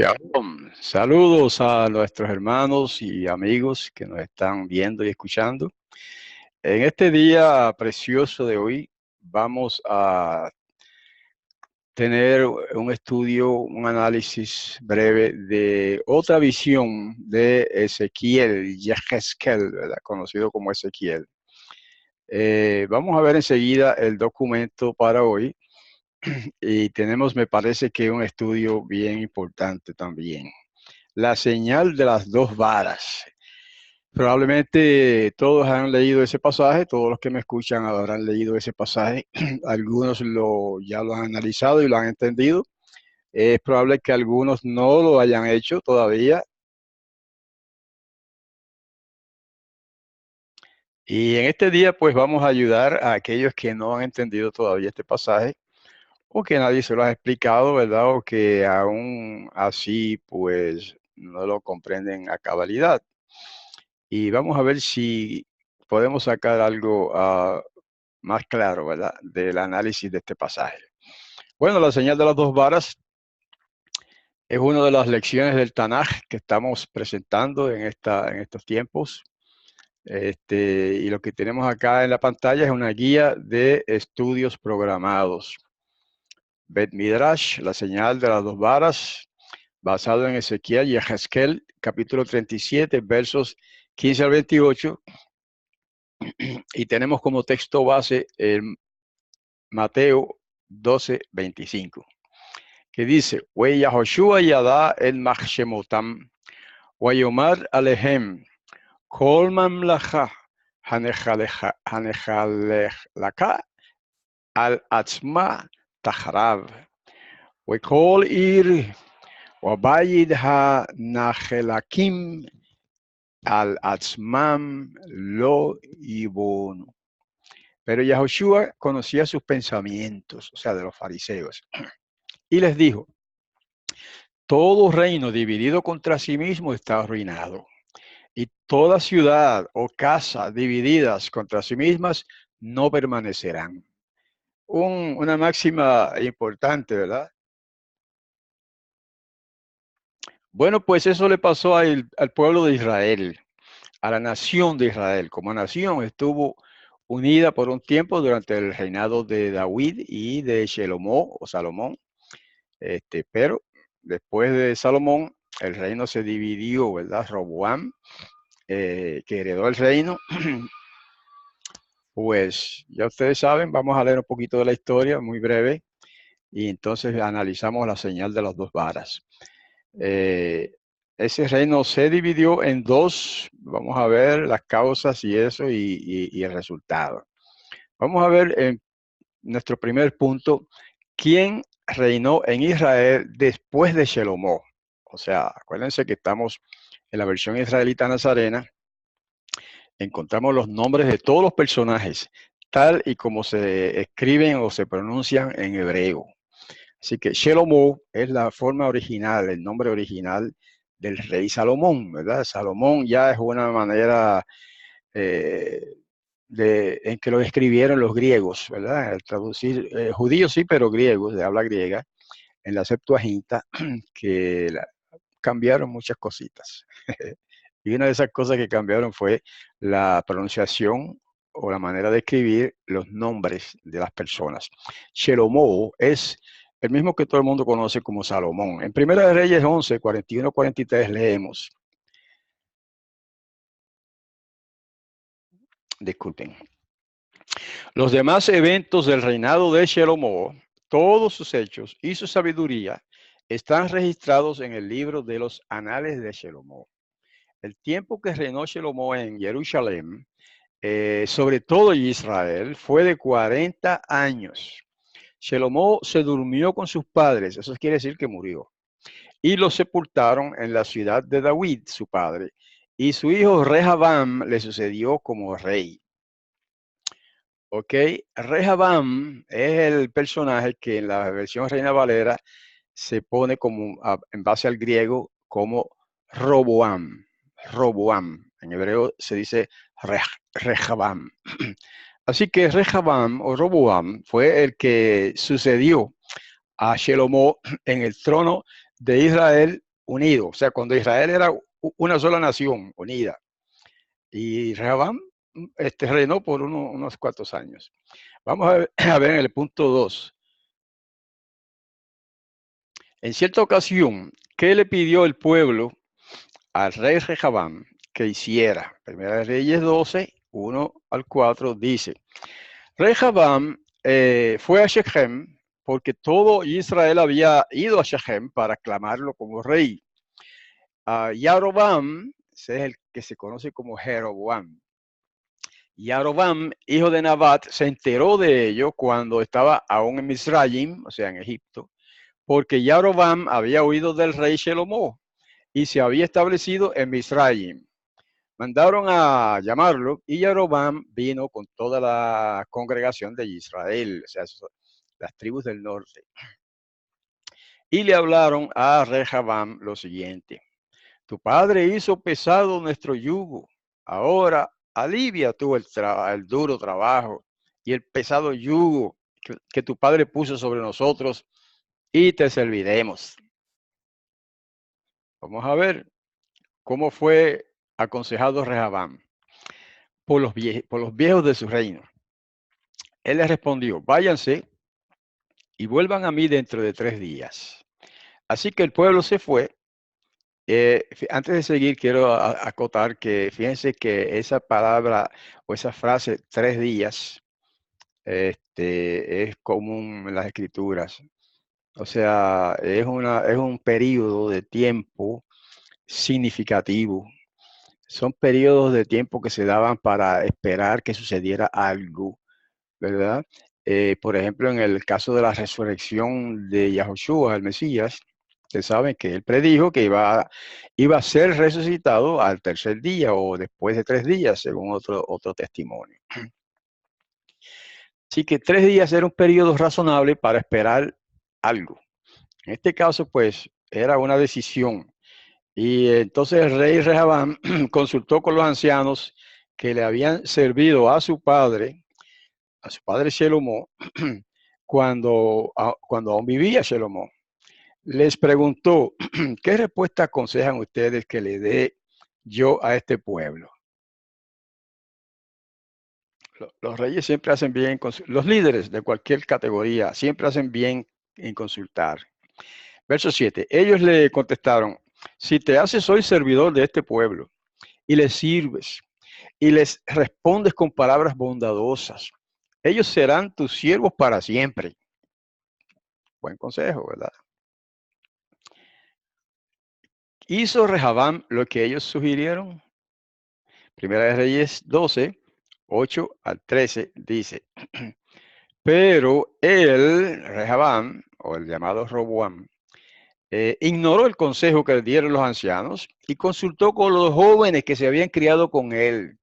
Shalom. Saludos a nuestros hermanos y amigos que nos están viendo y escuchando. En este día precioso de hoy vamos a tener un estudio, un análisis breve de otra visión de Ezequiel, Yehezkel, ¿verdad? Conocido como Ezequiel. Vamos a ver enseguida el documento para hoy y tenemos, me parece que un estudio bien importante también. La señal de las dos varas. Probablemente todos han leído ese pasaje, todos los que me escuchan habrán leído ese pasaje, algunos ya lo han analizado y lo han entendido. Es probable que algunos no lo hayan hecho todavía. Y en este día pues vamos a ayudar a aquellos que no han entendido todavía este pasaje o que nadie se lo ha explicado, ¿verdad? O que aún así pues no lo comprenden a cabalidad. Y vamos a ver si podemos sacar algo más claro, ¿verdad?, del análisis de este pasaje. Bueno, la señal de las dos varas es una de las lecciones del Tanaj que estamos presentando en estos tiempos. Y lo que tenemos acá en la pantalla es una guía de estudios programados. Bet Midrash, la señal de las dos varas, basado en Ezequiel y Yehezkel, capítulo 37, versos 15 al 28. Y tenemos como texto base el Mateo 12, 25, que dice: "Wey Yahoshua yada el machshemotam, Wayomar alehem, kol mamlacha hanechaleka al atzma tachrav, Wekol ir, Wabayid ha-nachelakim al atzmam lo ibonu." Pero Yahoshua conocía sus pensamientos, o sea, de los fariseos, y les dijo: "Todo reino dividido contra sí mismo está arruinado, y toda ciudad o casa divididas contra sí mismas no permanecerán." Una máxima importante, ¿verdad? Bueno, pues eso le pasó al pueblo de Israel, a la nación de Israel. Como nación estuvo unida por un tiempo durante el reinado de David y de Shelomó o Salomón. Pero después de Salomón, el reino se dividió, ¿verdad? Roboam, que heredó el reino, pues ya ustedes saben, vamos a leer un poquito de la historia, muy breve, y entonces analizamos la señal de las dos varas. Ese reino se dividió en dos. Vamos a ver las causas y eso y el resultado. Vamos a ver en nuestro primer punto, ¿quién reinó en Israel después de Shelomó? O sea, acuérdense que estamos en la versión israelita nazarena. Encontramos los nombres de todos los personajes, tal y como se escriben o se pronuncian en hebreo. Así que Shelomó es la forma original, el nombre original del rey Salomón, ¿verdad? Salomón ya es una manera en que lo escribieron los griegos, ¿verdad? Al traducir, judíos sí, pero griegos, de habla griega, en la Septuaginta, que cambiaron muchas cositas. Y una de esas cosas que cambiaron fue la pronunciación o la manera de escribir los nombres de las personas. Shelomó es el mismo que todo el mundo conoce como Salomón. En Primera de Reyes 11, 41, 43 leemos. Disculpen. Los demás eventos del reinado de Shelomó, todos sus hechos y su sabiduría, están registrados en el libro de los Anales de Shelomó. El tiempo que reinó Shelomó en Jerusalén, sobre todo en Israel, fue de 40 años. Shelomó se durmió con sus padres, eso quiere decir que murió, y lo sepultaron en la ciudad de David, su padre, y su hijo Rehabam le sucedió como rey. Ok, Rehabam es el personaje que en la versión Reina Valera se pone como, en base al griego, como Roboam. Roboam. En hebreo se dice Rehabam. Así que Rehabam o Roboam fue el que sucedió a Shelomó en el trono de Israel unido. O sea, cuando Israel era una sola nación unida. Y Rehoboam reinó por unos cuantos años. Vamos a ver en el punto 2. En cierta ocasión, ¿qué le pidió el pueblo al rey Rehoboam que hiciera? Primera de Reyes 12, 1 al 4 dice, Rehoboam fue a Shechem porque todo Israel había ido a Shechem para aclamarlo como rey. Yaroboam, ese es el que se conoce como Jeroboam. Yaroboam, hijo de Nabat, se enteró de ello cuando estaba aún en Misraim, o sea, en Egipto, porque Yaroboam había huido del rey Shelomó y se había establecido en Misraim. Mandaron a llamarlo y Yaroboam vino con toda la congregación de Israel, o sea, las tribus del norte. Y le hablaron a Rehoboam lo siguiente: tu padre hizo pesado nuestro yugo, ahora alivia tú el duro trabajo y el pesado yugo que tu padre puso sobre nosotros y te serviremos. Vamos a ver cómo fue aconsejado Rehoboam por los viejos de su reino. Él les respondió, váyanse y vuelvan a mí dentro de 3 días. Así que el pueblo se fue. Antes de seguir, quiero acotar que fíjense que esa palabra o esa frase 3 días es común en las escrituras. O sea, es un periodo de tiempo significativo. Son periodos de tiempo que se daban para esperar que sucediera algo, ¿verdad? Por ejemplo, en el caso de la resurrección de Yahushua, el Mesías, ustedes saben que él predijo que iba a ser resucitado al tercer día o después de 3 días, según otro testimonio. Así que 3 días era un periodo razonable para esperar algo. En este caso, pues, era una decisión. Y entonces el rey Rehoboam consultó con los ancianos que le habían servido a su padre Shelomó, cuando aún vivía Shelomó. Les preguntó, ¿qué respuesta aconsejan ustedes que le dé yo a este pueblo? Los reyes siempre hacen bien, los líderes de cualquier categoría siempre hacen bien en consultar. Verso 7. Ellos le contestaron, si te haces hoy servidor de este pueblo y les sirves y les respondes con palabras bondadosas, ellos serán tus siervos para siempre. Buen consejo, ¿verdad? ¿Hizo Rehoboam lo que ellos sugirieron? Primera de Reyes 12, 8 al 13 dice, pero él, Rehoboam, o el llamado Roboam, ignoró el consejo que le dieron los ancianos y consultó con los jóvenes que se habían criado con él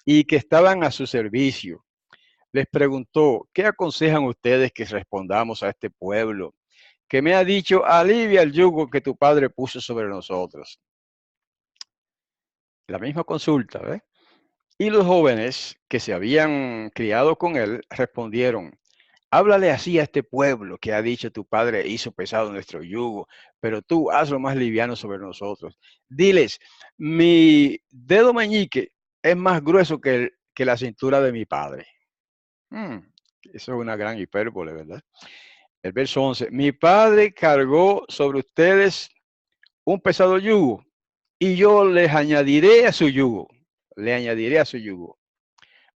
y que estaban a su servicio. Les preguntó, ¿qué aconsejan ustedes que respondamos a este pueblo que me ha dicho, alivia el yugo que tu padre puso sobre nosotros? La misma consulta, ¿ves? Y los jóvenes que se habían criado con él respondieron, háblale así a este pueblo que ha dicho tu padre hizo pesado nuestro yugo, pero tú hazlo más liviano sobre nosotros. Diles, mi dedo meñique es más grueso que la cintura de mi padre. Eso es una gran hipérbole, ¿verdad? El verso 11, mi padre cargó sobre ustedes un pesado yugo y yo les añadiré a su yugo. Le añadiré a su yugo.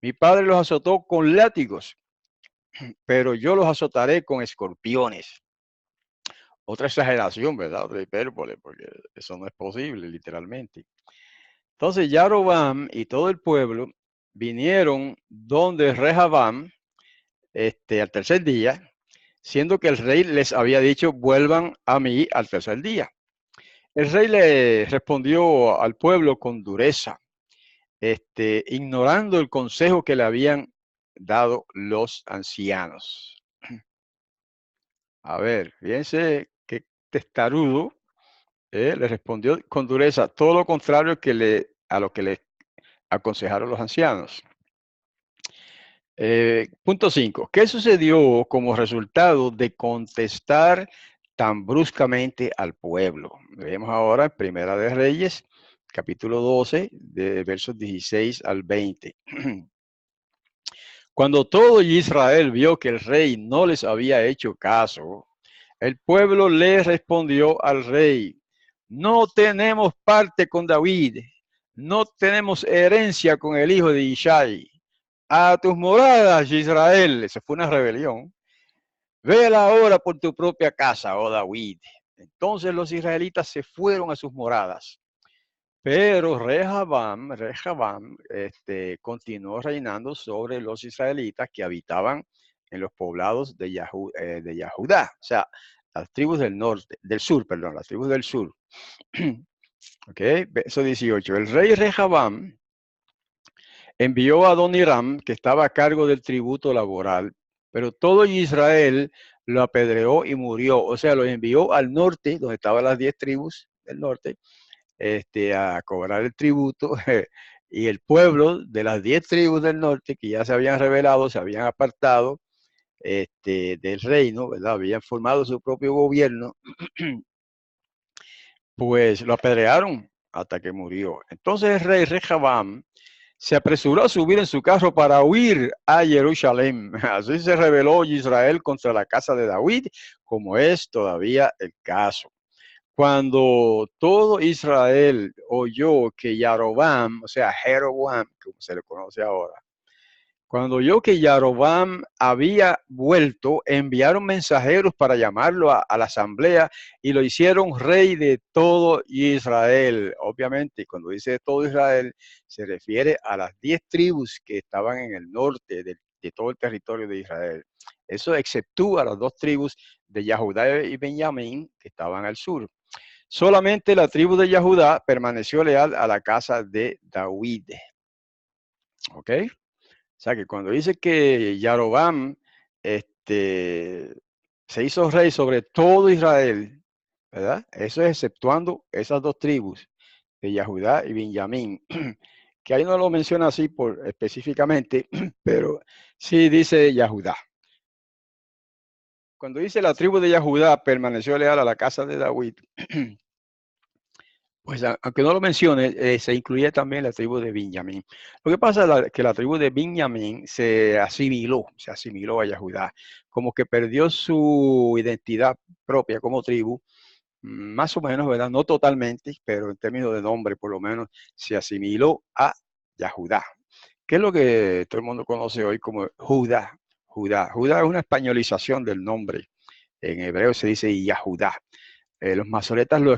Mi padre los azotó con látigos, pero yo los azotaré con escorpiones. Otra exageración, ¿verdad? Otra hipérbole, porque eso no es posible, literalmente. Entonces, Yaroboam y todo el pueblo vinieron donde Rehoboam, al tercer día, siendo que el rey les había dicho, vuelvan a mí al tercer día. El rey le respondió al pueblo con dureza, ignorando el consejo que le habían dado los ancianos. A ver, fíjense qué testarudo, le respondió con dureza, todo lo contrario a lo que le aconsejaron los ancianos. Punto 5. ¿Qué sucedió como resultado de contestar tan bruscamente al pueblo. Vemos ahora en Primera de Reyes, capítulo 12, de versos 16 al 20. Cuando todo Israel vio que el rey no les había hecho caso, el pueblo le respondió al rey: no tenemos parte con David, no tenemos herencia con el hijo de Ishai. A tus moradas, Israel. Esa fue una rebelión. Vela ahora por tu propia casa, oh David. Entonces los israelitas se fueron a sus moradas. Pero Rehabam continuó reinando sobre los israelitas que habitaban en los poblados de Yahudá, o sea, las tribus del norte, del sur, perdón, las tribus del sur. Ok, verso 18. El rey Rehabam envió a Adoniram, que estaba a cargo del tributo laboral, pero todo Israel lo apedreó y murió. O sea, lo envió al norte, donde estaban las 10 tribus del norte, a cobrar el tributo. Y el pueblo de las 10 tribus del norte, que ya se habían rebelado, se habían apartado del reino, ¿verdad? Habían formado su propio gobierno, pues lo apedrearon hasta que murió. Entonces el rey Rehabam se apresuró a subir en su carro para huir a Jerusalén. Así se rebeló Israel contra la casa de David, como es todavía el caso. Cuando todo Israel oyó que Yarovam, o sea, Jeroboam, como se le conoce ahora, cuando oyó que Yarovam había vuelto, enviaron mensajeros para llamarlo a la asamblea y lo hicieron rey de todo Israel. Obviamente, cuando dice de todo Israel, se refiere a las 10 tribus que estaban en el norte de todo el territorio de Israel. Eso exceptúa las 2 tribus de Yahudá y Benjamín que estaban al sur. Solamente la tribu de Yahudá permaneció leal a la casa de David. ¿Ok? O sea que cuando dice que Yarovam se hizo rey sobre todo Israel, ¿verdad? Eso es exceptuando esas 2 tribus de Yahudá y Benjamín, que ahí no lo menciona así específicamente, pero sí dice Yahudá. Cuando dice la tribu de Yahudá permaneció leal a la casa de David, pues aunque no lo mencione, se incluye también la tribu de Benjamín. Lo que pasa es que la tribu de Benjamín se asimiló a Yahudá, como que perdió su identidad propia como tribu, más o menos, ¿verdad? No totalmente, pero en términos de nombre, por lo menos, se asimiló a Yahudá, que es lo que todo el mundo conoce hoy como Judá. Judá es una españolización del nombre. En hebreo se dice Yahudá. Los masoretas lo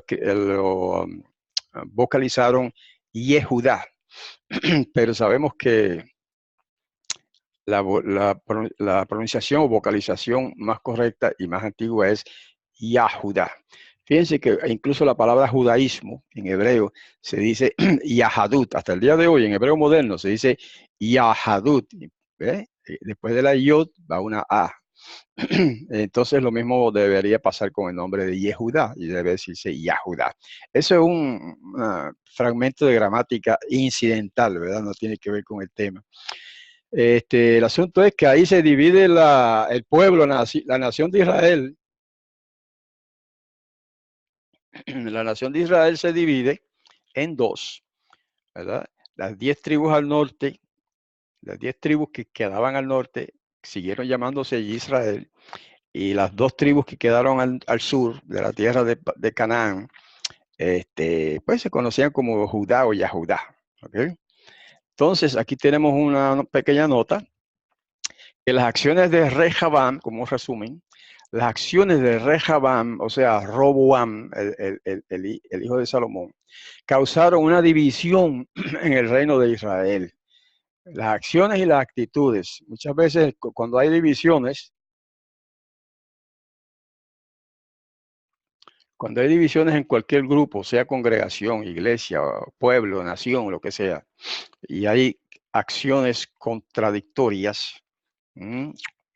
vocalizaron Yehudá, pero sabemos que la pronunciación o vocalización más correcta y más antigua es Yahudá. Fíjense que incluso la palabra judaísmo en hebreo se dice Yahadut. Hasta el día de hoy en hebreo moderno se dice Yahadut. Después de la Yod va una A. Entonces lo mismo debería pasar con el nombre de Yehudá y debe decirse Yahudá. Eso es un fragmento de gramática incidental, ¿verdad? No tiene que ver con el tema. El asunto es que ahí se divide el pueblo, la nación de Israel. La nación de Israel se divide en 2, ¿verdad? Las 10 tribus al norte, las 10 tribus que quedaban al norte siguieron llamándose Israel, y las 2 tribus que quedaron al sur de la tierra de Canaán, pues se conocían como Judá o Yahudá. ¿Okay? Entonces, aquí tenemos una pequeña nota, que las acciones de Rehabam, como resumen, las acciones de Rehabam, o sea, Roboam, el hijo de Salomón, causaron una división en el reino de Israel. Las acciones y las actitudes. Muchas veces cuando hay divisiones, en cualquier grupo, sea congregación, iglesia, pueblo, nación, lo que sea, y hay acciones contradictorias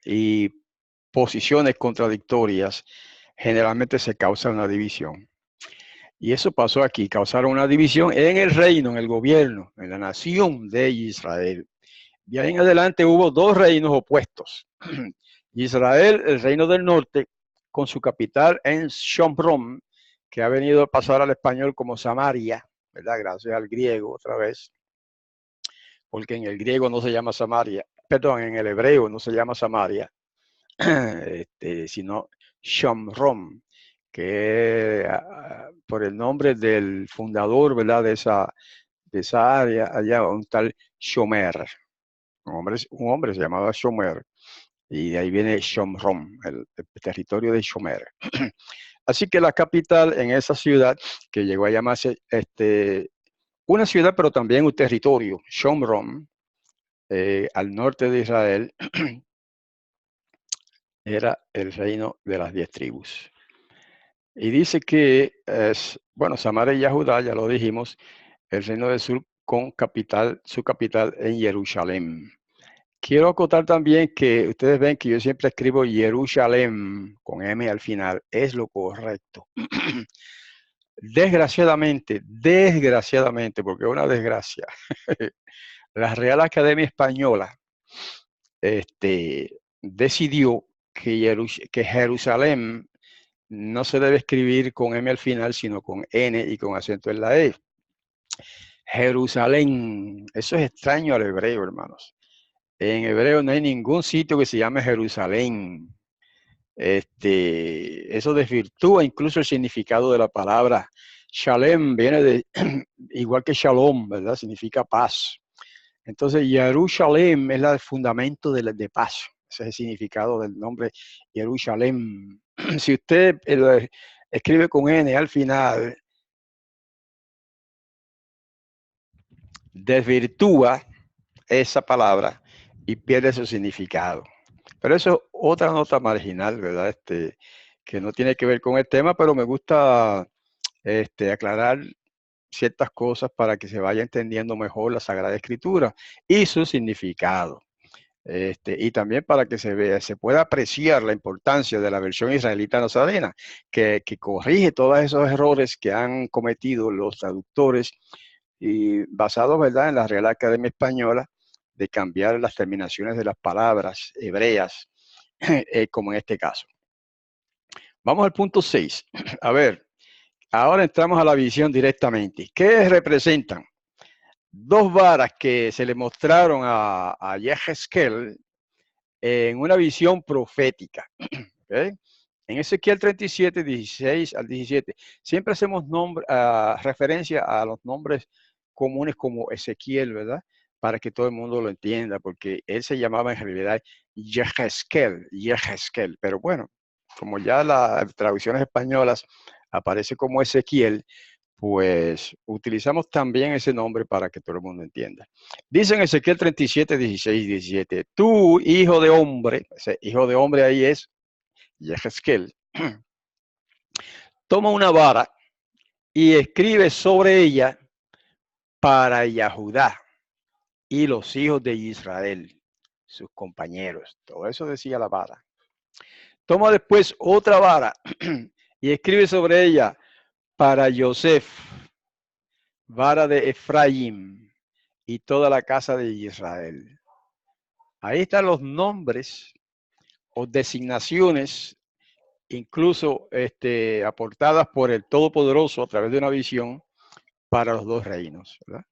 y posiciones contradictorias, generalmente se causa una división. Y eso pasó aquí, causaron una división en el reino, en el gobierno, en la nación de Israel. De ahí en adelante hubo 2 reinos opuestos. Israel, el reino del norte, con su capital en Shomron, que ha venido a pasar al español como Samaria, ¿verdad? Gracias al griego otra vez, porque en el griego no se llama Samaria, perdón, en el hebreo no se llama Samaria, sino Shomron, que por el nombre del fundador, ¿verdad? De esa área, allá, un tal Shomer. Un hombre se llamaba Shomer, y de ahí viene Shomron, el territorio de Shomer. Así que la capital en esa ciudad, que llegó a llamarse una ciudad, pero también un territorio, Shomron, al norte de Israel, era el reino de las 10 tribus. Y dice que bueno, Samaria y Judá, ya lo dijimos, el reino del sur con su capital en Jerusalén. Quiero acotar también que ustedes ven que yo siempre escribo Jerusalén con M al final. Es lo correcto. Desgraciadamente, porque es una desgracia, la Real Academia Española decidió que Jerusalén no se debe escribir con M al final, sino con N y con acento en la E. Jerusalén, eso es extraño al hebreo, hermanos. En hebreo no hay ningún sitio que se llame Jerusalén. Eso desvirtúa incluso el significado de la palabra. Shalem viene de, igual que Shalom, ¿verdad? Significa paz. Entonces, Jerusalén es el fundamento de paz. Ese es el significado del nombre Jerusalén. Si usted escribe con N al final, desvirtúa esa palabra y pierde su significado. Pero eso es otra nota marginal, ¿verdad? Que no tiene que ver con el tema, pero me gusta aclarar ciertas cosas para que se vaya entendiendo mejor la Sagrada Escritura y su significado. Y también para que se pueda apreciar la importancia de la versión israelita nazarena, que corrige todos esos errores que han cometido los traductores y basados, ¿verdad?, en la Real Academia Española, de cambiar las terminaciones de las palabras hebreas, como en este caso. Vamos al punto 6. A ver, ahora entramos a la visión directamente. ¿Qué representan? Dos varas que se le mostraron a Yehezkel en una visión profética. ¿Okay? En Ezequiel 37, 16 al 17, siempre hacemos referencia a los nombres comunes como Ezequiel, ¿verdad? Para que todo el mundo lo entienda, porque él se llamaba en realidad Yehezkel, pero bueno, como ya las traducciones españolas aparece como Ezequiel, pues utilizamos también ese nombre para que todo el mundo entienda. Dice en Ezequiel 37, 16 y 17, tú, hijo de hombre, ese hijo de hombre ahí es Yehezkel, toma una vara y escribe sobre ella para Yahudá y los hijos de Israel, sus compañeros. Todo eso decía la vara. Toma después otra vara y escribe sobre ella para Yosef, vara de Efraín y toda la casa de Israel. Ahí están los nombres o designaciones, incluso aportadas por el Todopoderoso a través de una visión para los dos reinos, ¿verdad?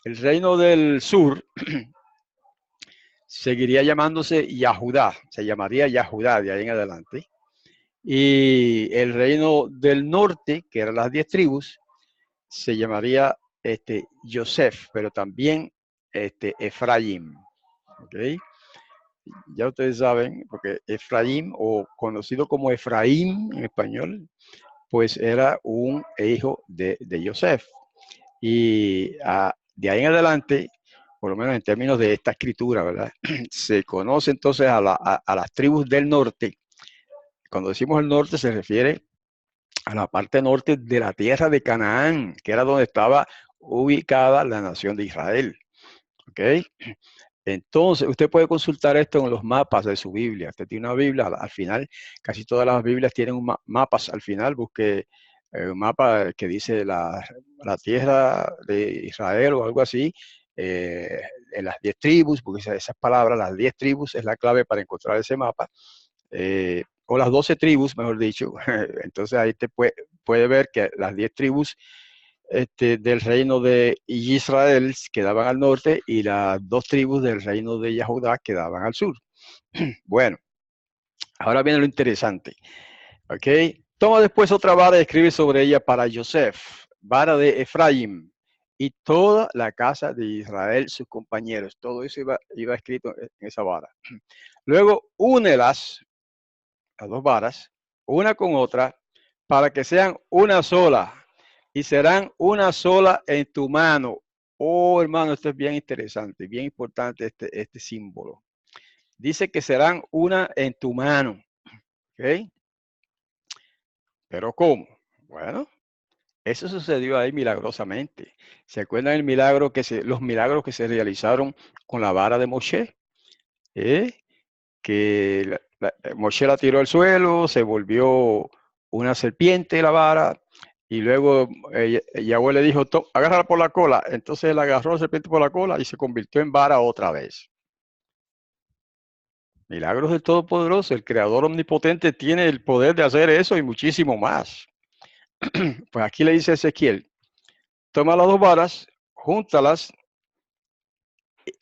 El reino del sur seguiría llamándose Yahudá, se llamaría Yahudá de ahí en adelante. Y el reino del norte, que eran las 10 tribus, se llamaría Yosef, pero también Efraín. ¿Okay? Ya ustedes saben, porque Efraín, o conocido como Efraín en español, pues era un hijo de Yosef. Y de ahí en adelante, por lo menos en términos de esta escritura, ¿verdad? Se conoce entonces a las tribus del norte. Cuando decimos el norte se refiere a la parte norte de la tierra de Canaán, que era donde estaba ubicada la nación de Israel. ¿Ok? Entonces, usted puede consultar esto en los mapas de su Biblia. Usted tiene una Biblia, al final, casi todas las Biblias tienen mapas al final. Busque un mapa que dice la tierra de Israel o algo así, en las 10 tribus, porque esas palabras, las 10 tribus, es la clave para encontrar ese mapa. o las 12 tribus, mejor dicho. Entonces ahí te puede ver que las 10 tribus del reino de Israel quedaban al norte y las 2 tribus del reino de Judá quedaban al sur. Bueno, ahora viene lo interesante. ¿Ok? Toma después otra vara y escribe sobre ella para Joseph, vara de Efraín, y toda la casa de Israel, sus compañeros. Todo eso iba escrito en esa vara. Luego, únelas, las 2 varas, una con otra, para que sean una sola, y serán una sola en tu mano. Oh, hermano, esto es bien interesante, bien importante este símbolo. Dice que serán una en tu mano. ¿Ok? ¿Pero cómo? Bueno, eso sucedió ahí milagrosamente. ¿Se acuerdan los milagros que se realizaron con la vara de Moshe? ¿Eh? Que Moshe la tiró al suelo, se volvió una serpiente la vara, y luego Yahweh le dijo, agárrala por la cola. Entonces él agarró la serpiente por la cola y se convirtió en vara otra vez. Milagros del Todopoderoso, el Creador Omnipotente tiene el poder de hacer eso y muchísimo más. Pues aquí le dice Ezequiel, toma las 2 varas, júntalas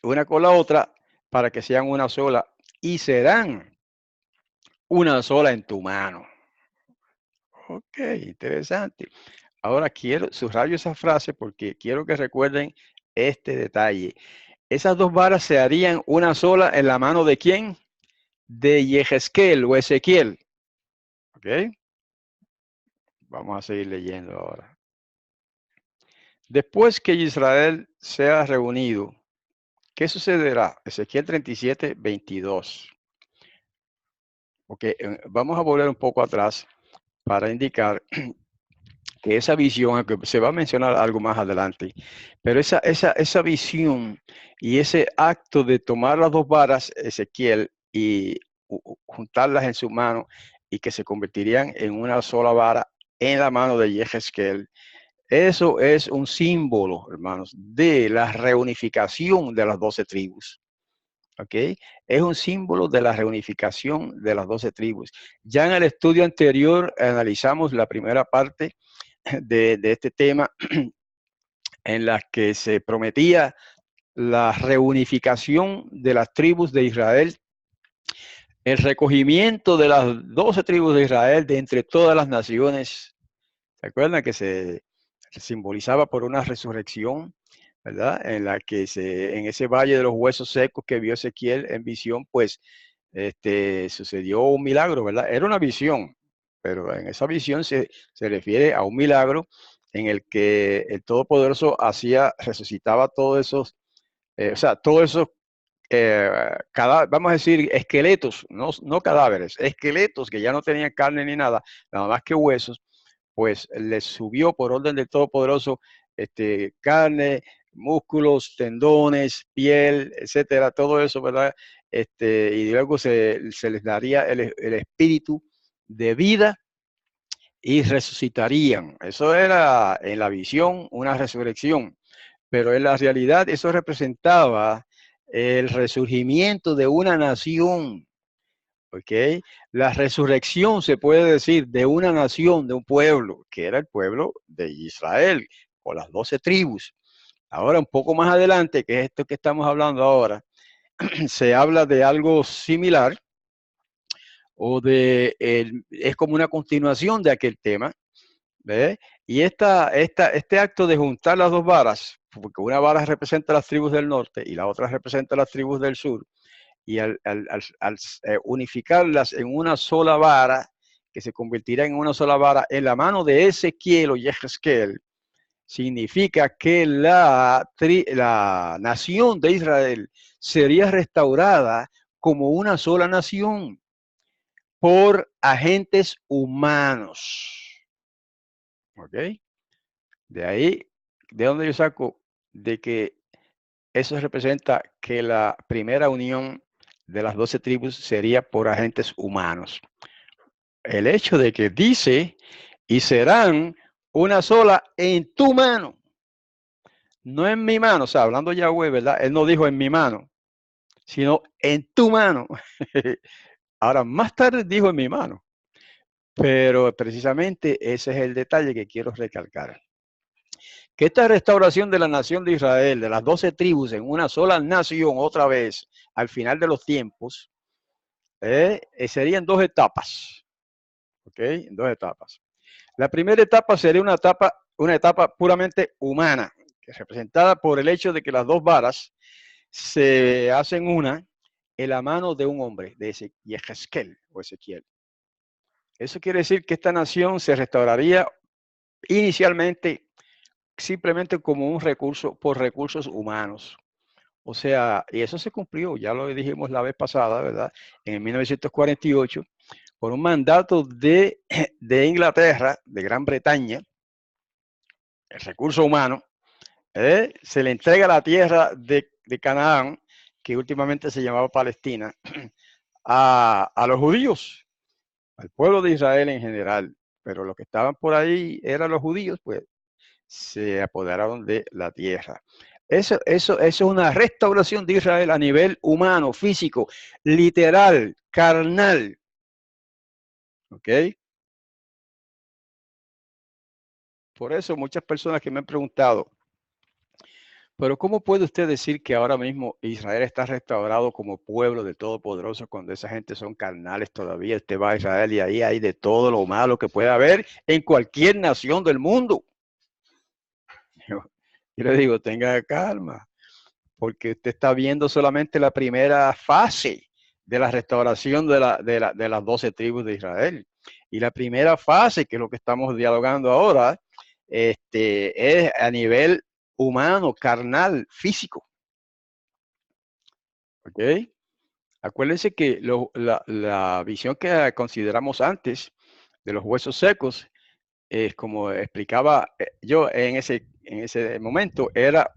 una con la otra para que sean una sola y serán una sola en tu mano. Ok, interesante. Ahora quiero subrayo esa frase porque quiero que recuerden este detalle. Esas 2 varas se harían una sola en la mano de quién? De Yehezkel o Ezequiel. Ok, vamos a seguir leyendo ahora. Después que Israel sea reunido, ¿qué sucederá? Ezequiel 37, 22. Ok, vamos a volver un poco atrás para indicar que esa visión, aunque se va a mencionar algo más adelante, pero esa visión y ese acto de tomar las 2 varas, Ezequiel, y juntarlas en su mano y que se convertirían en una sola vara en la mano de Yehezkel, eso es un símbolo, hermanos, de la reunificación de las 12 tribus. ¿Ok? Es un símbolo de la reunificación de las 12 tribus. Ya en el estudio anterior analizamos la primera parte de este tema en la que se prometía la reunificación de las tribus de Israel, el recogimiento de las 12 tribus de Israel de entre todas las naciones. ¿Se acuerdan que se simbolizaba por una resurrección, verdad? En la que en ese valle de los huesos secos que vio Ezequiel en visión, pues sucedió un milagro, ¿verdad? Era una visión, pero en esa visión se refiere a un milagro en el que el Todopoderoso resucitaba todos esos, o sea, todos esos, vamos a decir, esqueletos, no cadáveres, esqueletos que ya no tenían carne ni nada, nada más que huesos, pues les subió por orden del Todopoderoso carne, músculos, tendones, piel, etcétera, todo eso, ¿verdad? Y luego se les daría el espíritu de vida y resucitarían. Eso era en la visión una resurrección, pero en la realidad eso representaba el resurgimiento de una nación. ¿Ok? La resurrección se puede decir de una nación, de un pueblo, que era el pueblo de Israel, con las 12 tribus. Ahora, un poco más adelante, que es esto que estamos hablando ahora, se habla de algo similar es como una continuación de aquel tema, ¿ves? Y este acto de juntar las 2 varas, porque una vara representa las tribus del norte y la otra representa las tribus del sur, y al unificarlas en una sola vara, que se convertirá en una sola vara en la mano de Ezequiel o Yehezkel, significa que la nación de Israel sería restaurada como una sola nación por agentes humanos. ¿Ok? De ahí, ¿de dónde yo saco? De que eso representa que la primera unión de las 12 tribus sería por agentes humanos. El hecho de que dice, y serán una sola en tu mano, no en mi mano, o sea, hablando Yahweh, ¿verdad? Él no dijo en mi mano, sino en tu mano. Ahora, más tarde dijo en mi mano, pero precisamente ese es el detalle que quiero recalcar. Que esta restauración de la nación de Israel, de las 12 tribus en una sola nación otra vez, al final de los tiempos, serían dos etapas, ¿ok? Dos etapas. La primera etapa sería una etapa puramente humana, que es representada por el hecho de que las dos varas se hacen una en la mano de un hombre, de Ezequiel o Ezequiel. Eso quiere decir que esta nación se restauraría inicialmente simplemente como un recurso por recursos humanos. O sea, y eso se cumplió, ya lo dijimos la vez pasada, ¿verdad? En 1948, por un mandato de Inglaterra, de Gran Bretaña, el recurso humano, se le entrega la tierra de Canaán, que últimamente se llamaba Palestina, a los judíos, al pueblo de Israel en general. Pero los que estaban por ahí eran los judíos, pues se apoderaron de la tierra. Eso es una restauración de Israel a nivel humano, físico, literal, carnal. ¿Ok? Por eso muchas personas que me han preguntado, pero ¿cómo puede usted decir que ahora mismo Israel está restaurado como pueblo de Todopoderoso cuando esa gente son carnales todavía? Usted va a Israel y ahí hay de todo lo malo que puede haber en cualquier nación del mundo. Yo le digo, tenga calma, porque usted está viendo solamente la primera fase de la restauración de las 12 tribus de Israel. Y la primera fase, que es lo que estamos dialogando ahora, es a nivel humano, carnal, físico. ¿Ok? Acuérdense que la visión que consideramos antes de los huesos secos, es como explicaba yo en ese momento,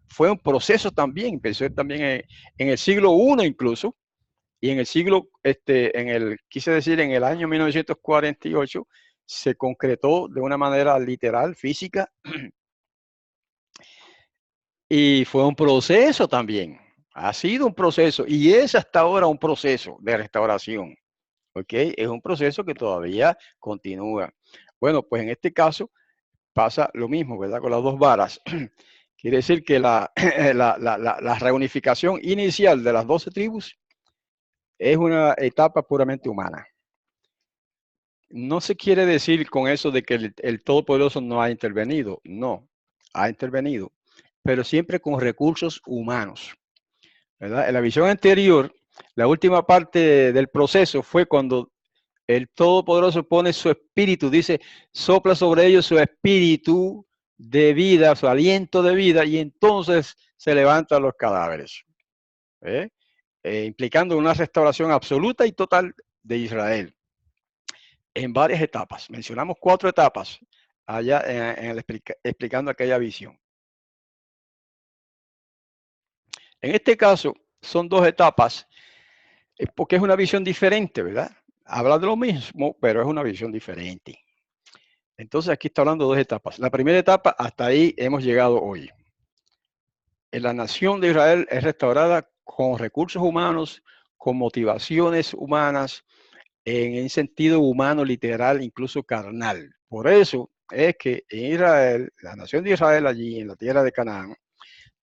fue un proceso también, empezó también en el siglo I incluso, y en el siglo, quise decir, en el año 1948, se concretó de una manera literal, física, y fue un proceso también. Ha sido un proceso, y es hasta ahora un proceso de restauración. ¿Ok? Es un proceso que todavía continúa. Bueno, pues en este caso pasa lo mismo, ¿verdad? Con las dos varas. Quiere decir que la reunificación inicial de las 12 tribus es una etapa puramente humana. No se quiere decir con eso de que el Todopoderoso no ha intervenido. No, ha intervenido, pero siempre con recursos humanos, ¿verdad? En la visión anterior, la última parte del proceso fue cuando el Todopoderoso pone su espíritu, dice, sopla sobre ellos su espíritu de vida, su aliento de vida, y entonces se levantan los cadáveres, ¿eh? Implicando una restauración absoluta y total de Israel en varias etapas. Mencionamos 4 etapas allá explicando aquella visión. En este caso, son 2 etapas porque es una visión diferente, ¿verdad? Habla de lo mismo, pero es una visión diferente. Entonces aquí está hablando de 2 etapas. La primera etapa, hasta ahí hemos llegado hoy. La nación de Israel es restaurada con recursos humanos, con motivaciones humanas, en sentido humano, literal, incluso carnal. Por eso es que en Israel, la nación de Israel allí en la tierra de Canaán,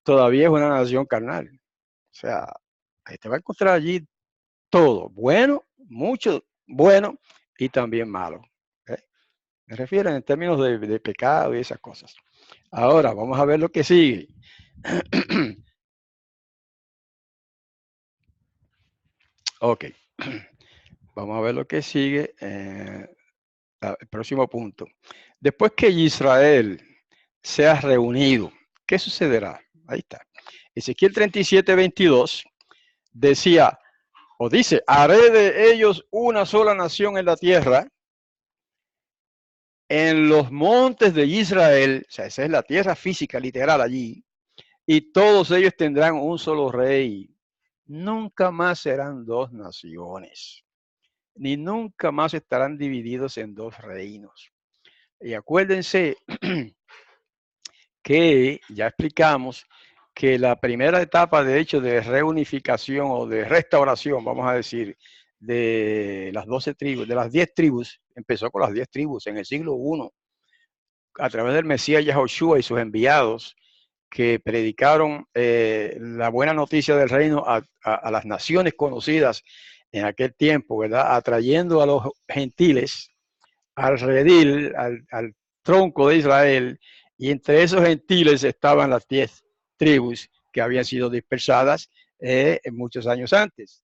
todavía es una nación carnal. O sea, te va a encontrar allí todo, bueno, mucho bueno y también malo. ¿Eh? Me refiero en términos de pecado y esas cosas. Ahora, vamos a ver lo que sigue. Ok, vamos a ver lo que sigue. El próximo punto. Después que Israel sea reunido, ¿qué sucederá? Ahí está. Ezequiel 37:22 decía, o dice, haré de ellos una sola nación en la tierra, en los montes de Israel, o sea, esa es la tierra física, literal allí, y todos ellos tendrán un solo rey. Nunca más serán 2 naciones, ni nunca más estarán divididos en 2 reinos. Y acuérdense que ya explicamos que la primera etapa, de hecho, de reunificación o de restauración, vamos a decir, de las 12 tribus, de las 10 tribus, empezó con las 10 tribus en el siglo I, a través del Mesías Yahushua y sus enviados, que predicaron la buena noticia del reino a las naciones conocidas en aquel tiempo, ¿verdad? Atrayendo a los gentiles al redil, al tronco de Israel, y entre esos gentiles estaban las 10 tribus que habían sido dispersadas muchos años antes.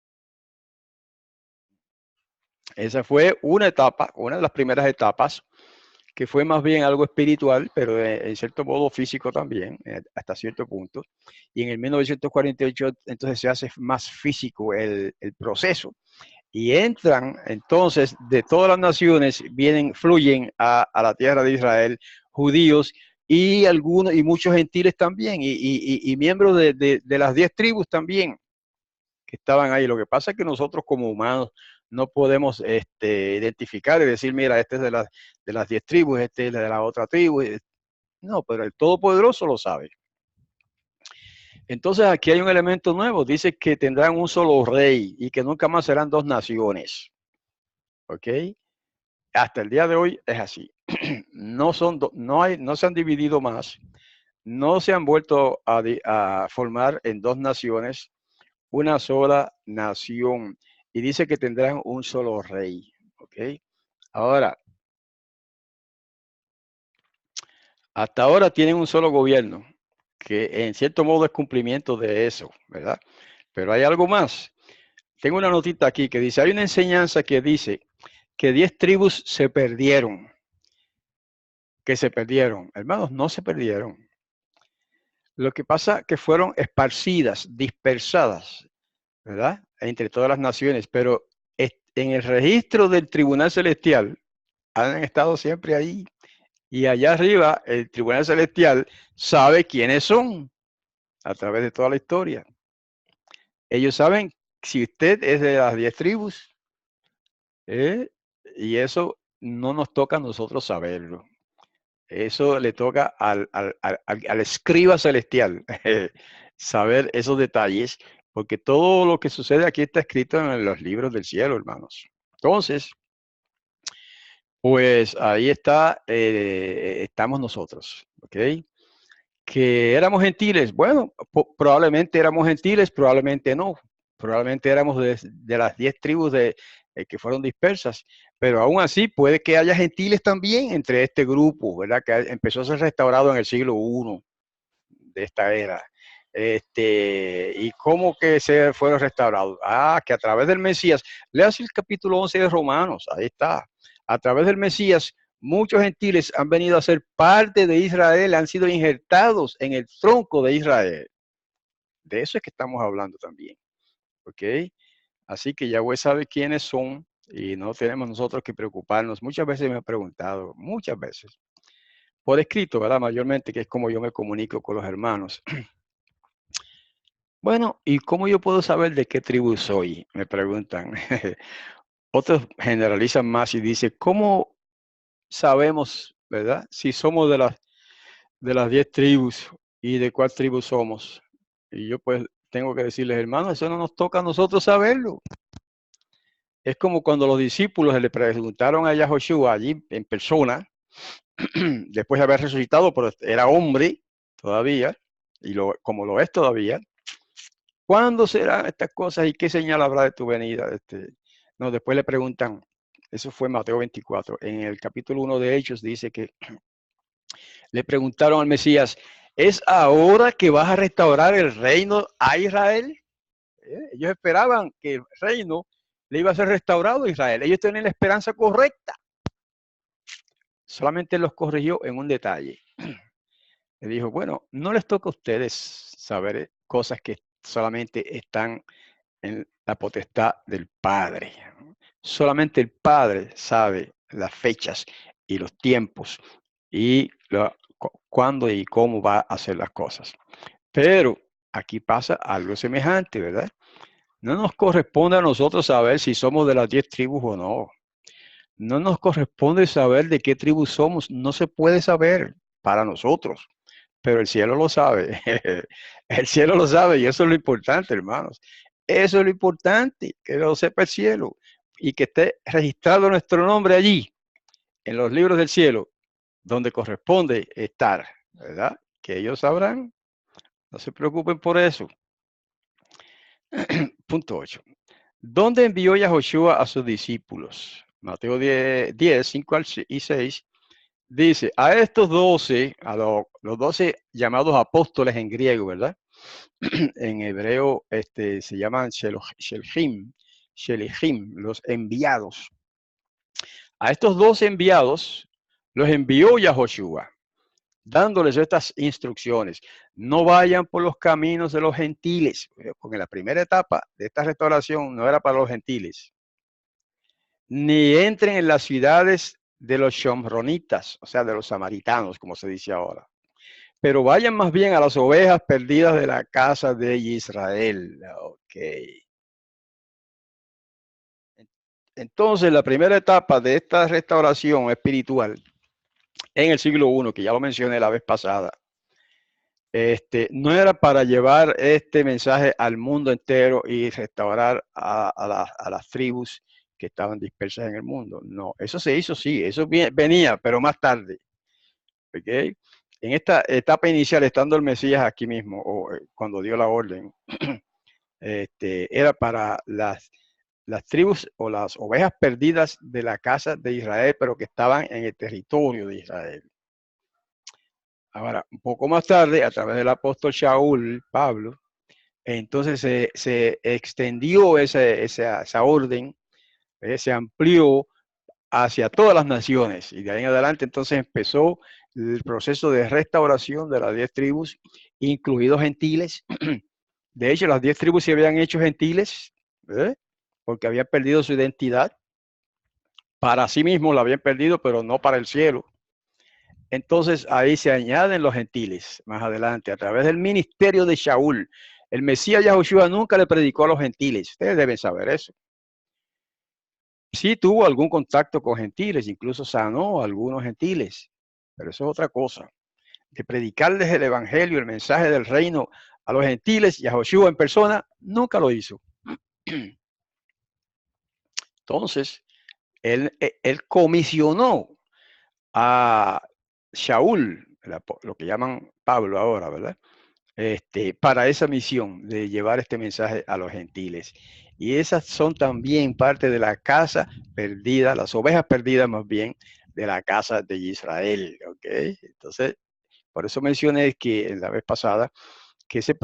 Esa fue una etapa, una de las primeras etapas, que fue más bien algo espiritual, pero en cierto modo físico también, hasta cierto punto. Y en el 1948 entonces se hace más físico el proceso. Y entran entonces de todas las naciones, fluyen a la tierra de Israel, judíos y algunos y muchos gentiles también, y miembros de las 10 tribus también, que estaban ahí. Lo que pasa es que nosotros como humanos no podemos identificar y decir, mira, este es de las 10 tribus, este es de la otra tribu. No, pero el Todopoderoso lo sabe. Entonces aquí hay un elemento nuevo. Dice que tendrán un solo rey y que nunca más serán dos naciones. ¿Ok? Hasta el día de hoy es así. No se han dividido más. No se han vuelto a formar en dos naciones, una sola nación. Y dice que tendrán un solo rey. ¿Ok? Ahora, hasta ahora tienen un solo gobierno, que en cierto modo es cumplimiento de eso, ¿verdad? Pero hay algo más. Tengo una notita aquí que dice, hay una enseñanza que dice que 10 tribus se perdieron. Que se perdieron. Hermanos, no se perdieron. Lo que pasa es que fueron esparcidas, dispersadas, ¿verdad? Entre todas las naciones, pero en el registro del Tribunal Celestial han estado siempre ahí. Y allá arriba, el Tribunal Celestial sabe quiénes son a través de toda la historia. Ellos saben si usted es de las 10 tribus, y eso no nos toca a nosotros saberlo. Eso le toca al escriba celestial saber esos detalles, porque todo lo que sucede aquí está escrito en los libros del cielo, hermanos. Entonces, pues ahí está, estamos nosotros, ¿ok? Que éramos gentiles, bueno, probablemente éramos gentiles, probablemente no, probablemente éramos de las 10 tribus que fueron dispersas, pero aún así puede que haya gentiles también entre este grupo, ¿verdad? Que empezó a ser restaurado en el siglo I de esta era. ¿Y cómo que se fueron restaurados? Ah, que a través del Mesías, leas el capítulo 11 de Romanos, ahí está, a través del Mesías, muchos gentiles han venido a ser parte de Israel, han sido injertados en el tronco de Israel. De eso es que estamos hablando también, ¿ok? Así que Yahweh sabe quiénes son y no tenemos nosotros que preocuparnos. Muchas veces me he preguntado, muchas veces, por escrito, ¿verdad? Mayormente, que es como yo me comunico con los hermanos. Bueno, ¿y cómo yo puedo saber de qué tribu soy? Me preguntan. Otros generalizan más y dicen, ¿cómo sabemos, verdad? Si somos de las 10 tribus y de cuál tribu somos. Y yo pues tengo que decirles, hermanos, eso no nos toca a nosotros saberlo. Es como cuando los discípulos le preguntaron a Yahushua allí en persona, después de haber resucitado, pero era hombre todavía, y como lo es todavía, ¿cuándo serán estas cosas y qué señal habrá de tu venida? No, después le preguntan, eso fue Mateo 24, en el capítulo 1 de Hechos dice que le preguntaron al Mesías, ¿es ahora que vas a restaurar el reino a Israel? Ellos esperaban que el reino le iba a ser restaurado a Israel. Ellos tenían la esperanza correcta. Solamente los corrigió en un detalle. Le dijo, bueno, no les toca a ustedes saber cosas que solamente están en la potestad del Padre. Solamente el Padre sabe las fechas y los tiempos y cuándo y cómo va a hacer las cosas. Pero aquí pasa algo semejante, ¿verdad? No nos corresponde a nosotros saber si somos de las 10 tribus o no. No nos corresponde saber de qué tribu somos. No se puede saber para nosotros, pero el cielo lo sabe. El cielo lo sabe y eso es lo importante, hermanos. Eso es lo importante, que lo sepa el cielo. y que esté registrado nuestro nombre allí, en los libros del cielo, donde corresponde estar, ¿verdad? Que ellos sabrán, no se preocupen por eso. Punto 8. ¿Dónde envió Yahoshua a sus discípulos? Mateo 10, 5 y 6 dice, a estos 12, a los 12 llamados apóstoles en griego, ¿verdad? En hebreo se llaman Shelchim, los enviados. A estos 12 enviados los envió Yahoshua, dándoles estas instrucciones. No vayan por los caminos de los gentiles, porque la primera etapa de esta restauración no era para los gentiles. Ni entren en las ciudades de los shomronitas, o sea, de los samaritanos, como se dice ahora. Pero vayan más bien a las ovejas perdidas de la casa de Israel. Ok. Entonces, la primera etapa de esta restauración espiritual en el siglo I, que ya lo mencioné la vez pasada, no era para llevar este mensaje al mundo entero y restaurar a las tribus que estaban dispersas en el mundo. No, eso se hizo, sí, eso venía, pero más tarde. ¿Okay? En esta etapa inicial, estando el Mesías aquí mismo, o cuando dio la orden, era para las tribus o las ovejas perdidas de la casa de Israel, pero que estaban en el territorio de Israel. Ahora, un poco más tarde, a través del apóstol Shaul, Pablo, entonces se extendió esa orden, se amplió hacia todas las naciones y de ahí en adelante entonces empezó el proceso de restauración de las 10 tribus, incluidos gentiles. De hecho, las 10 tribus se habían hecho gentiles, porque habían perdido su identidad. Para sí mismos la habían perdido, pero no para el cielo. Entonces ahí se añaden los gentiles más adelante a través del ministerio de Shaul. El Mesías Yahushua nunca le predicó a los gentiles. Ustedes deben saber eso. Sí tuvo algún contacto con gentiles, incluso sanó a algunos gentiles, pero eso es otra cosa. De predicarles el evangelio, el mensaje del reino a los gentiles, Yahushua en persona nunca lo hizo. Entonces, él comisionó a Shaul, lo que llaman Pablo ahora, ¿verdad? Para esa misión de llevar este mensaje a los gentiles. Y esas son también parte de la casa perdida, las ovejas perdidas más bien, de la casa de Israel. ¿Ok? Entonces, por eso mencioné que en la vez pasada que ese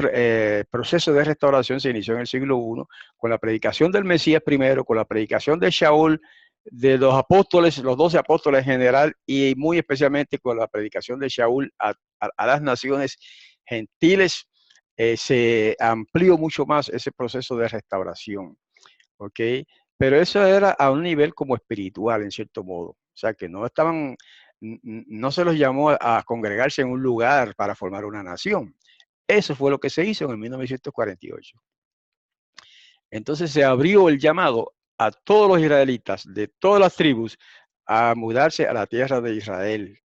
proceso de restauración se inició en el siglo I con la predicación del Mesías primero, con la predicación de Shaul, de los apóstoles, los 12 apóstoles en general, y muy especialmente con la predicación de Shaul a las naciones gentiles. Se amplió mucho más ese proceso de restauración, ¿ok? Pero eso era a un nivel como espiritual, en cierto modo. O sea, que no estaban, no se los llamó a congregarse en un lugar para formar una nación. Eso fue lo que se hizo en 1948. Entonces se abrió el llamado a todos los israelitas de todas las tribus a mudarse a la tierra de Israel.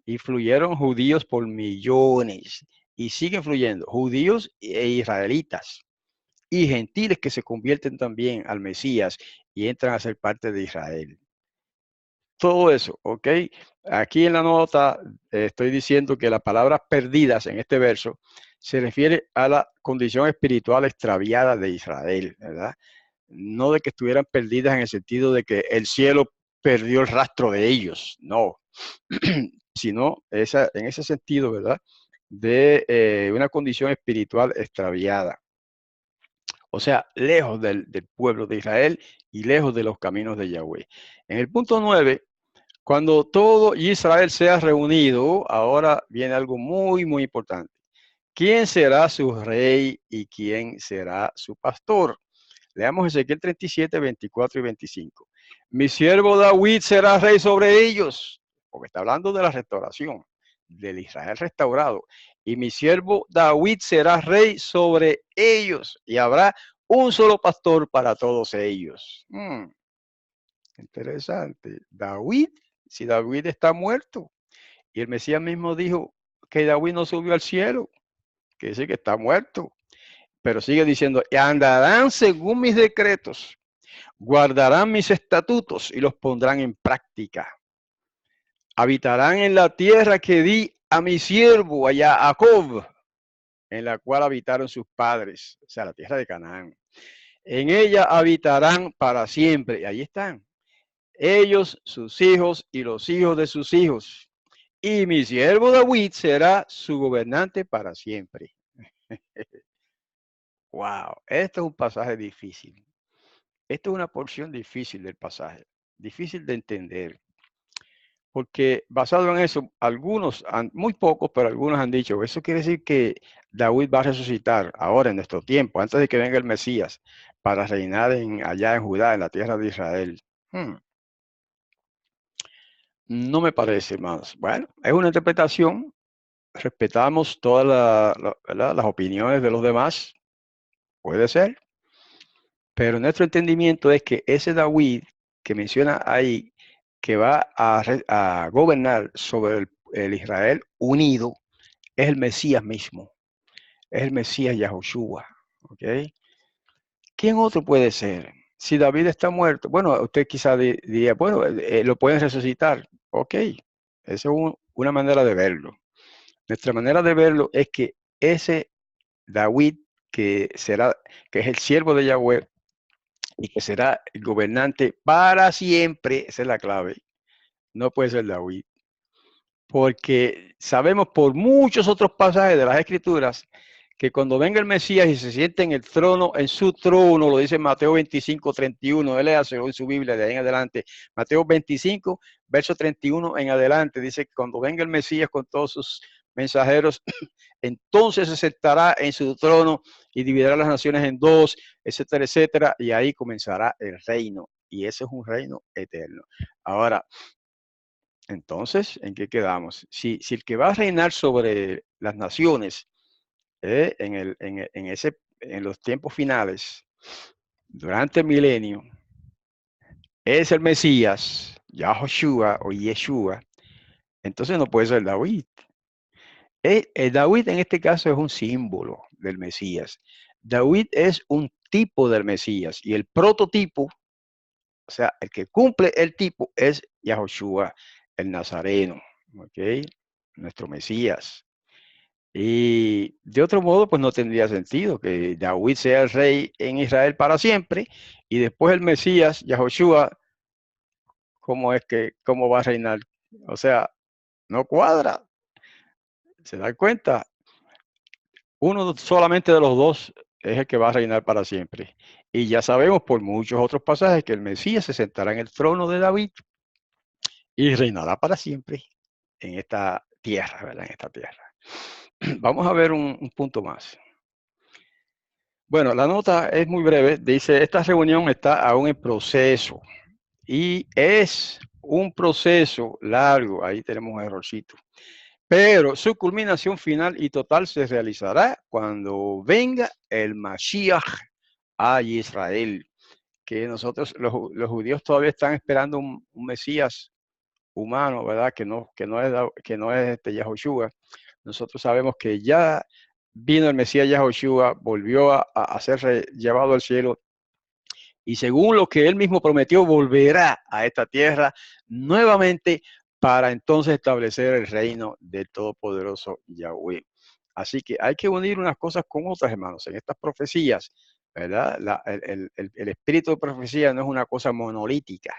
Y fluyeron judíos por millones y siguen fluyendo judíos e israelitas y gentiles que se convierten también al Mesías y entran a ser parte de Israel. Todo eso, ¿ok? Aquí en la nota estoy diciendo que las palabras perdidas en este verso se refiere a la condición espiritual extraviada de Israel, ¿verdad? No de que estuvieran perdidas en el sentido de que el cielo perdió el rastro de ellos, no, sino en ese sentido, ¿verdad? De una condición espiritual extraviada. O sea, lejos del pueblo de Israel y lejos de los caminos de Yahweh. En el punto 9, cuando todo Israel sea reunido, ahora viene algo muy, muy importante. ¿Quién será su rey y quién será su pastor? Leamos Ezequiel 37, 24 y 25. Mi siervo David será rey sobre ellos, porque está hablando de la restauración, del Israel restaurado. Y mi siervo David será rey sobre ellos, y habrá un solo pastor para todos ellos. Interesante. David, si David está muerto, y el Mesías mismo dijo que David no subió al cielo, que dice que está muerto, pero sigue diciendo, andarán según mis decretos, Guardarán mis estatutos y los pondrán en práctica. Habitarán en la tierra que di a mi siervo, a Jacob, en la cual habitaron sus padres, o sea, la tierra de Canaán. En ella habitarán para siempre. Y ahí están. Ellos, sus hijos y los hijos de sus hijos. Y mi siervo David será su gobernante para siempre. Wow, esto es un pasaje difícil. Esto es una porción difícil del pasaje, difícil de entender. Porque basado en eso, algunos, muy pocos, pero algunos han dicho, eso quiere decir que David va a resucitar ahora en nuestro tiempo, antes de que venga el Mesías, para reinar allá en Judá, en la tierra de Israel. No me parece, hermanos. Bueno, es una interpretación, respetamos todas las opiniones de los demás, puede ser, pero nuestro entendimiento es que ese David que menciona ahí, que va a gobernar sobre el Israel unido, es el Mesías mismo, es el Mesías Yahushua. ¿Okay? ¿Quién otro puede ser? Si David está muerto, bueno, usted quizá diría, bueno, lo pueden resucitar. Ok, esa es una manera de verlo. Nuestra manera de verlo es que ese David que es el siervo de Yahweh y que será el gobernante para siempre, esa es la clave, no puede ser David. Porque sabemos por muchos otros pasajes de las Escrituras que cuando venga el Mesías y se siente en el trono, en su trono, lo dice Mateo 25, 31, él léaselo en su Biblia de ahí en adelante, Mateo 25, verso 31 en adelante, dice que cuando venga el Mesías con todos sus mensajeros, entonces se sentará en su trono y dividirá las naciones en dos, etcétera, etcétera, y ahí comenzará el reino, y ese es un reino eterno. Ahora, entonces, ¿en qué quedamos? Si el que va a reinar sobre las naciones en los tiempos finales, durante el milenio, es el Mesías, Yahushua o Yeshua, entonces no puede ser David. David en este caso es un símbolo del Mesías. David es un tipo del Mesías y el prototipo, o sea, el que cumple el tipo es Yahushua, el Nazareno, ¿ok? Nuestro Mesías. Y de otro modo, pues no tendría sentido que David sea el rey en Israel para siempre y después el Mesías, Yahushua, cómo va a reinar? O sea, no cuadra. ¿Se dan cuenta? Uno solamente de los dos es el que va a reinar para siempre. Y ya sabemos por muchos otros pasajes que el Mesías se sentará en el trono de David y reinará para siempre en esta tierra, ¿verdad? En esta tierra. Vamos a ver un punto más. Bueno, la nota es muy breve. Dice, esta reunión está aún en proceso y es un proceso largo. Ahí tenemos un errorcito. Pero su culminación final y total se realizará cuando venga el Mashiach a Israel. Que nosotros, los judíos, todavía están esperando un Mesías humano, ¿verdad? Que no es Yahushua. Nosotros sabemos que ya vino el Mesías Yahushua, volvió a ser llevado al cielo y según lo que él mismo prometió, volverá a esta tierra nuevamente para entonces establecer el reino del Todopoderoso Yahweh. Así que hay que unir unas cosas con otras, hermanos, en estas profecías, ¿verdad? El espíritu de profecía no es una cosa monolítica,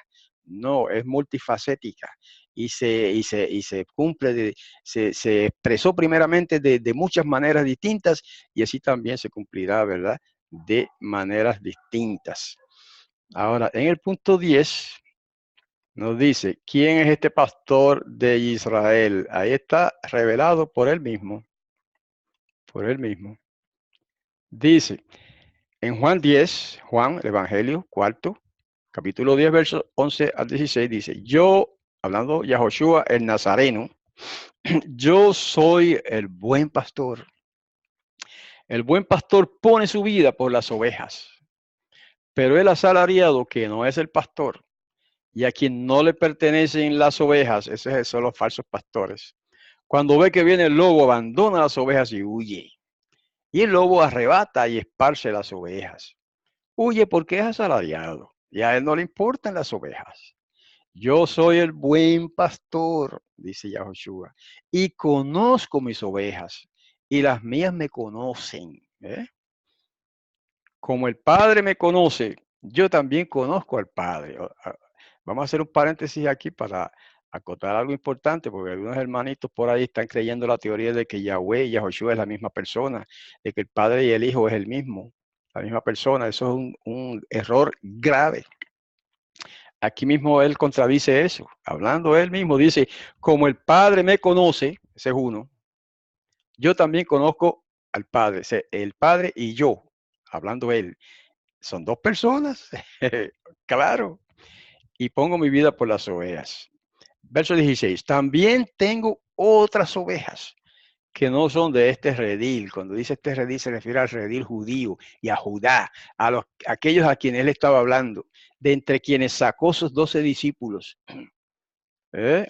no, es multifacética y se cumple, se expresó primeramente de muchas maneras distintas y así también se cumplirá, ¿verdad? De maneras distintas. Ahora, en el punto 10 nos dice, ¿quién es este pastor de Israel? Ahí está revelado por él mismo, por él mismo. Dice, en Juan 10, Juan, el Evangelio, cuarto, capítulo 10, versos 11 al 16, dice, yo, hablando Yahushua el Nazareno, yo soy el buen pastor. El buen pastor pone su vida por las ovejas, pero el asalariado, que no es el pastor, y a quien no le pertenecen las ovejas, esos son los falsos pastores. Cuando ve que viene el lobo, abandona las ovejas y huye. Y el lobo arrebata y esparce las ovejas. Huye porque es asalariado y a él no le importan las ovejas. Yo soy el buen pastor, dice Yahoshua, y conozco mis ovejas, y las mías me conocen. Como el Padre me conoce, yo también conozco al Padre. Vamos a hacer un paréntesis aquí para acotar algo importante, porque algunos hermanitos por ahí están creyendo la teoría de que Yahweh y Yahoshua es la misma persona, de que el Padre y el Hijo es el mismo, la misma persona. Eso es un error grave. Aquí mismo él contradice eso. Hablando él mismo, dice, como el Padre me conoce, ese es uno, yo también conozco al Padre, el Padre y yo, hablando él. Son dos personas, claro, y pongo mi vida por las ovejas. Verso 16, también tengo otras ovejas que no son de este redil. Cuando dice este redil se refiere al redil judío y a Judá, a aquellos a quienes él estaba hablando, de entre quienes sacó sus 12 discípulos.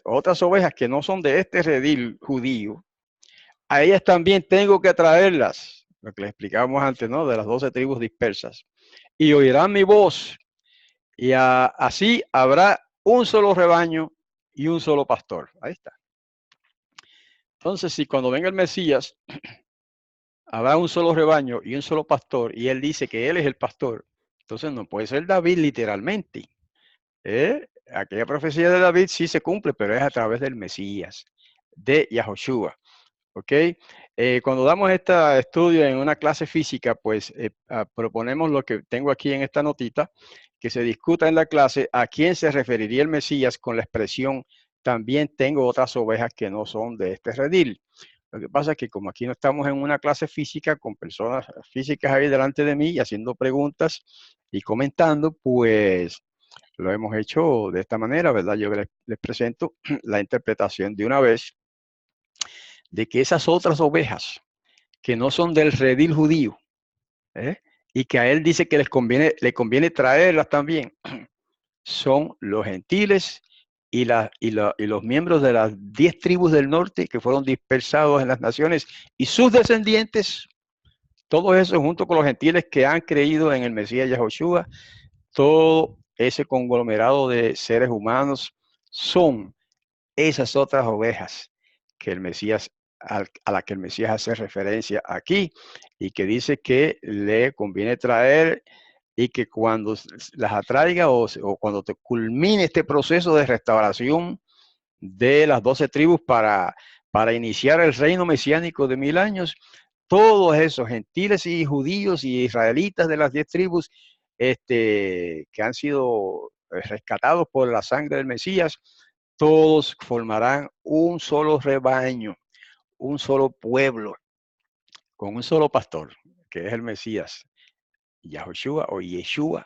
Otras ovejas que no son de este redil judío, a ellas también tengo que traerlas, lo que les explicábamos antes, ¿no? De las 12 tribus dispersas. Y oirán mi voz, y así habrá un solo rebaño y un solo pastor. Ahí está. Entonces, si cuando venga el Mesías, habrá un solo rebaño y un solo pastor, y él dice que él es el pastor, entonces no puede ser David literalmente. Aquella profecía de David sí se cumple, pero es a través del Mesías, de Yahoshua. ¿Ok? Cuando damos este estudio en una clase física, pues proponemos lo que tengo aquí en esta notita, que se discuta en la clase a quién se referiría el Mesías con la expresión también tengo otras ovejas que no son de este redil. Lo que pasa es que como aquí no estamos en una clase física con personas físicas ahí delante de mí y haciendo preguntas y comentando, pues lo hemos hecho de esta manera, ¿verdad? Yo les presento la interpretación de una vez de que esas otras ovejas que no son del redil judío, y que a él dice que le conviene traerlas también, son los gentiles y los miembros de las 10 tribus del norte que fueron dispersados en las naciones y sus descendientes, todos esos junto con los gentiles que han creído en el Mesías Yahoshua, todo ese conglomerado de seres humanos son esas otras ovejas que el Mesías, a la que el Mesías hace referencia aquí y que dice que le conviene traer y que cuando las atraiga o cuando te culmine este proceso de restauración de las 12 tribus para iniciar el reino mesiánico de 1000 años, todos esos gentiles y judíos y israelitas de las 10 tribus que han sido rescatados por la sangre del Mesías, todos formarán un solo rebaño, un solo pueblo, con un solo pastor, que es el Mesías, Yahoshua o Yeshua.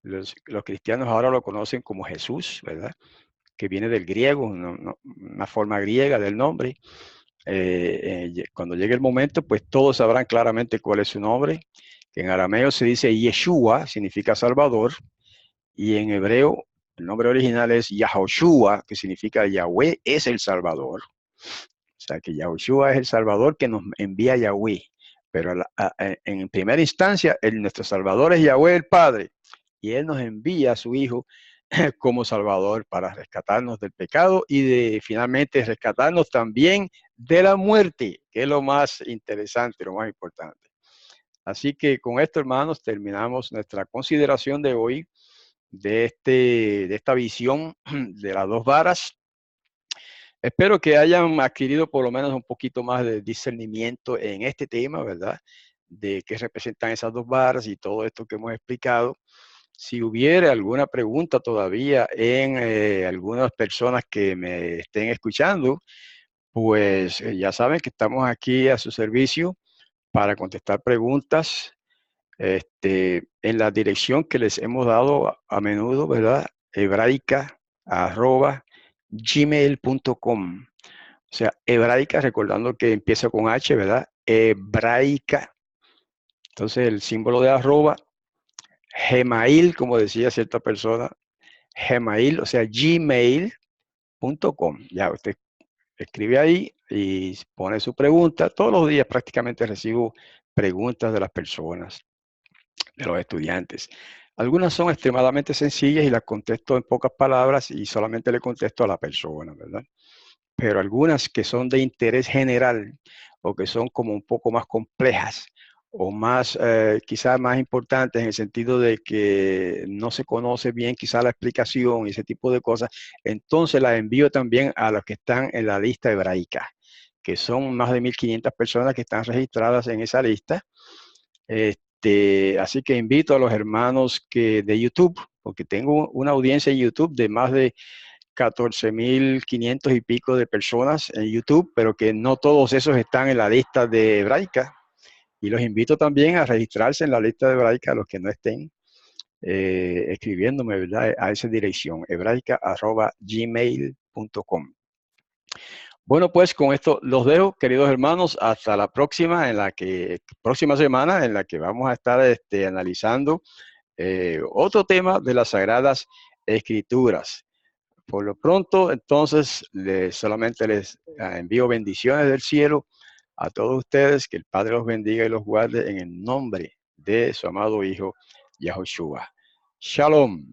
Los cristianos ahora lo conocen como Jesús, ¿verdad? Que viene del griego, una forma griega del nombre. Cuando llegue el momento, pues todos sabrán claramente cuál es su nombre, que en arameo se dice Yeshua, significa Salvador, y en hebreo el nombre original es Yahoshua, que significa Yahweh es el Salvador. O sea, que Yahushua es el Salvador que nos envía Yahweh. Pero en primera instancia, nuestro Salvador es Yahweh el Padre. Y Él nos envía a su Hijo como Salvador para rescatarnos del pecado y finalmente rescatarnos también de la muerte, que es lo más interesante, lo más importante. Así que con esto, hermanos, terminamos nuestra consideración de hoy de esta visión de las dos varas. Espero que hayan adquirido por lo menos un poquito más de discernimiento en este tema, ¿verdad? De qué representan esas dos varas y todo esto que hemos explicado. Si hubiera alguna pregunta todavía en algunas personas que me estén escuchando, pues ya saben que estamos aquí a su servicio para contestar preguntas en la dirección que les hemos dado a menudo, ¿verdad? hebraica@gmail.com. O sea, hebraica, recordando que empieza con H, ¿verdad? Hebraica. Entonces el símbolo de arroba, Gmail, como decía cierta persona, Gmail, o sea, gmail.com. Ya usted escribe ahí y pone su pregunta. Todos los días prácticamente recibo preguntas de las personas, de los estudiantes. Algunas son extremadamente sencillas y las contesto en pocas palabras y solamente le contesto a la persona, ¿verdad? Pero algunas que son de interés general o que son como un poco más complejas o más, quizás más importantes en el sentido de que no se conoce bien quizás la explicación y ese tipo de cosas, entonces las envío también a los que están en la lista hebraica, que son más de 1.500 personas que están registradas en esa lista. Así que invito a los hermanos que de YouTube, porque tengo una audiencia en YouTube de más de 14.500 y pico de personas en YouTube, pero que no todos esos están en la lista de hebraica. Y los invito también a registrarse en la lista de hebraica, los que no estén escribiéndome, ¿verdad? A esa dirección, hebraica@gmail.com. Bueno, pues con esto los dejo, queridos hermanos, hasta la próxima, próxima semana, en la que vamos a estar analizando otro tema de las Sagradas Escrituras. Por lo pronto, entonces, solamente les envío bendiciones del cielo a todos ustedes, que el Padre los bendiga y los guarde en el nombre de su amado Hijo, Yahushua. Shalom.